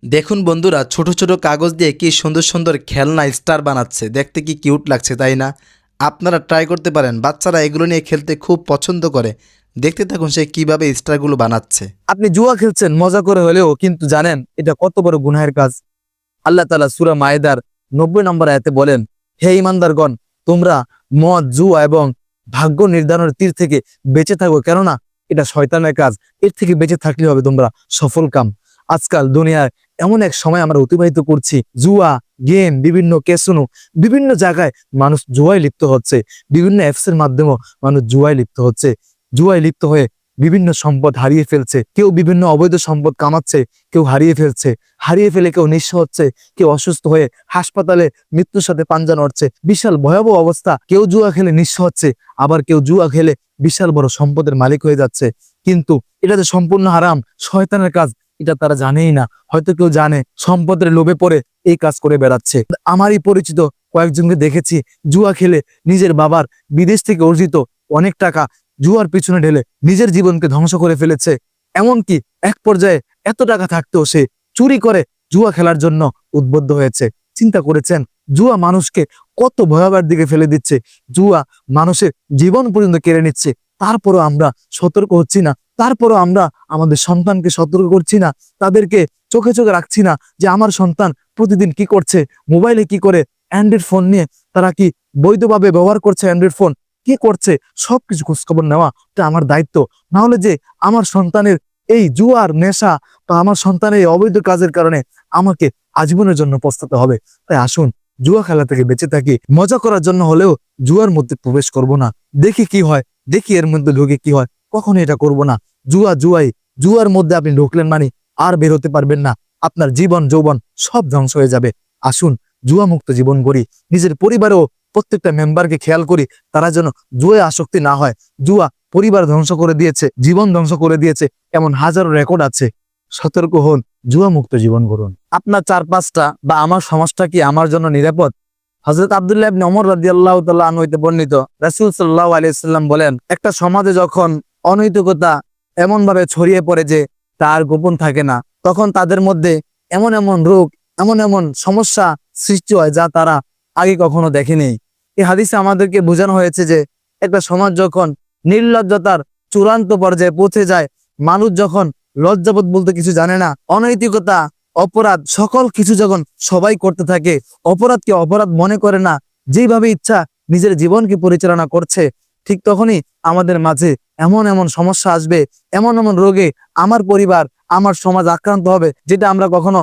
দেখুন বন্ধুরা, ছোট ছোট কাগজ দিয়ে কি সুন্দর সুন্দর খেলনা স্টার বানাচ্ছে। দেখতে কি কিউট লাগছে, তাই না? আপনারা ট্রাই করতে পারেন। বাচ্চারা এগুলো নিয়ে খেলতে খুব পছন্দ করে। দেখতে থাকুন সে কিভাবে স্টারগুলো বানাচ্ছে। আপনি জুয়া খেলছেন মজা করে হলেও, কিন্তু জানেন এটা কত বড় গুনাহের কাজ। আল্লাহ তাআলা সূরা মায়েদার 90 নম্বর আয়াতে বলেন, হে ঈমানদারগণ, তোমরা মদ, জুয়া এবং ভাগ্য নির্ধারণের তীর থেকে বেঁচে থাকো, কেননা এটা শয়তানের কাজ। এর থেকে বেঁচে থাকলে হবে তোমরা সফল কাম। আজকাল দুনিয়ার এমন এক সময় আমরা অতিবাহিত করছি, জুয়া, গেম, বিভিন্ন ক্যাসিনো, বিভিন্ন জায়গায় মানুষ জুয়ায় লিপ্ত হচ্ছে। বিভিন্ন অ্যাপসের মাধ্যমেও মানুষ জুয়ায় লিপ্ত হচ্ছে। জুয়ায় লিপ্ত হয়ে বিভিন্ন সম্পদ হারিয়ে ফেলছে। কেউ বিভিন্ন অবৈধ সম্পদ কামাচ্ছে, কেউ হারিয়ে ফেলছে। হারিয়ে ফেলে কেউ নিঃস্ব হচ্ছে, কেউ অসুস্থ হয়ে হাসপাতালে মৃত্যুর সাথে পাঞ্জা লড়ছে। বিশাল ভয়াবহ অবস্থা। কেউ জুয়া খেলে নিঃস্ব হচ্ছে, আবার কেউ জুয়া খেলে বিশাল বড় সম্পদের মালিক হয়ে যাচ্ছে। কিন্তু এটা তো সম্পূর্ণ হারাম, শয়তানের কাজ। এটা তারা জানেই না। হয়তো কেউ জানে, সম্পদের লোভে পড়ে এই কাজ করে বেড়াচ্ছে। আমারই পরিচিত কয়েকজনকে দেখেছি জুয়া খেলে নিজের বাবার বিদেশ থেকে অর্জিত অনেক টাকা জুয়ার পিছনে ঢেলে নিজের জীবনকে ধ্বংস করে ফেলেছে। এমনকি এক পর্যায়ে এত টাকা থাকতেও সে চুরি করে জুয়া খেলার জন্য উদ্বুদ্ধ হয়েছে। চিন্তা করেছেন জুয়া মানুষকে কত ভয়াবহ দিকে ফেলে দিচ্ছে। জুয়া মানুষের জীবন পর্যন্ত কেড়ে নিচ্ছে। তারপরও আমরা সতর্ক হচ্ছি না। তারপরও আমরা আমাদের সন্তানকে সতর্ক করছি না। তাদেরকে চোখে চোখে রাখছি না যে আমার সন্তান প্রতিদিন কি করছে, মোবাইলে কি করে, অ্যান্ড্রয়েড ফোন নিয়ে তারা কি বৈধভাবে ব্যবহার করছে, অ্যান্ড্রয়েড ফোন কি করছে, সবকিছু খোঁজখবর নেওয়া এটা আমার দায়িত্ব। না হলে যে আমার সন্তানের এই জুয়ার নেশা বা আমার সন্তানের এই অবৈধ কাজের কারণে আমাকে আজীবনের জন্য পস্তাতে হবে। তাই আসুন জুয়া খেলা থেকে বেঁচে থাকি। মজা করার জন্য হলেও জুয়ার মধ্যে প্রবেশ করব না। দেখি কি হয়, দেখি এর মধ্যে ঢুকে কি হয়। কখনো এটা করব না। জুয়ার মধ্যে আপনি ঢুকলেন মানে আর বের হতে পারবেন না। আপনার জীবন যৌবন সব ধ্বংস হয়ে যাবে। আসুন জুয়া মুক্ত জীবন গড়ি। নিজের পরিবারেও প্রত্যেকটা মেম্বারকে খেয়াল করি তারা যেন জুয়ায় আসক্তি না হয়। জুয়া পরিবার ধ্বংস করে দিয়েছে, জীবন ধ্বংস করে দিয়েছে, এমন হাজারো রেকর্ড আছে। সতর্ক হন, জুয়া মুক্ত জীবন গড়ুন। আপনার চারপাশটা বা আমার সমাজটা কি আমার জন্য নিরাপদ? হযরত আব্দুল্লাহ ইবনে ওমর রাদিয়াল্লাহু তাআলা আনহু হতে বর্ণিত, রাসূল সাল্লাল্লাহু আলাইহি সাল্লাম বলেন, একটা সমাজে যখন অনৈতিকতা এমন ভাবে ছড়িয়ে পড়ে যে তার গোপন থাকে না, তখন তাদের মধ্যে এমন এমন রোগ, এমন এমন সমস্যা সৃষ্টি হয় যা তারা আগে কখনো দেখেনি। এই হাদিসে আমাদেরকে বোঝানো হয়েছে যে একটা সমাজ যখন নির্লজ্জতার চূড়ান্ত পর্যায়ে পৌঁছে যায়, মানুষ যখন লজ্জাবোধ বলতে কিছু জানে না, অনৈতিকতা, অপরাধ সকল কিছু যখন সবাই করতে থাকে, অপরাধকে অপরাধ মনে করে না, যেভাবে ইচ্ছা নিজের জীবনকে পরিচালনা করছে, ঠিক তখনই আমাদের মাঝে এমন এমন সমস্যা আসবে, এমন এমন রোগে আমার পরিবার, আমার সমাজ আক্রান্ত হবে যেটা আমরা কখনো